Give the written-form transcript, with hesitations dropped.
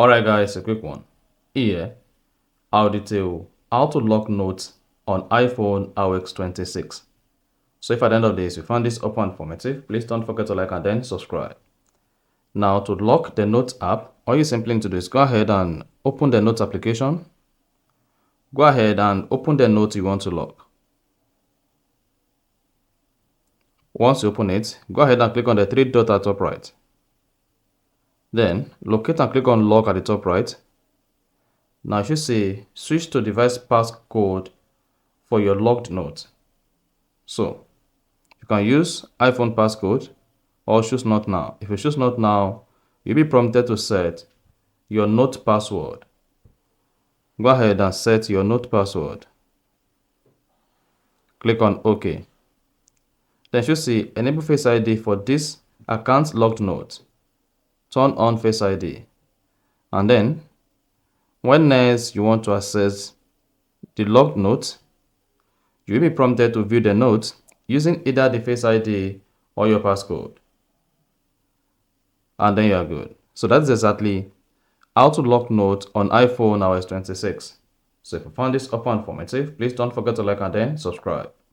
Alright guys, a quick one. Here, I'll detail how to lock notes on iPhone iOS 26. So if at the end of this you found this upon informative, please don't forget to like and then subscribe. Now to lock the Notes app, all you simply need to do is go ahead and open the Notes application. Go ahead and open the note you want to lock. Once you open it, go ahead and click on the three dots at top right. Then locate and click on lock at the top right. Now you should see switch to device passcode for your locked note. So you can use iPhone passcode or choose not now. If you choose not now, you'll be prompted to set your note password. Go ahead and set your note password. Click on OK. Then you should see enable Face ID for this account locked note. Turn on Face ID. And then when next you want to access the locked note, you will be prompted to view the note using either the Face ID or your passcode. And then you are good. So that's exactly how to lock note on iPhone iOS 26. So if you found this upon informative, please don't forget to like and then subscribe.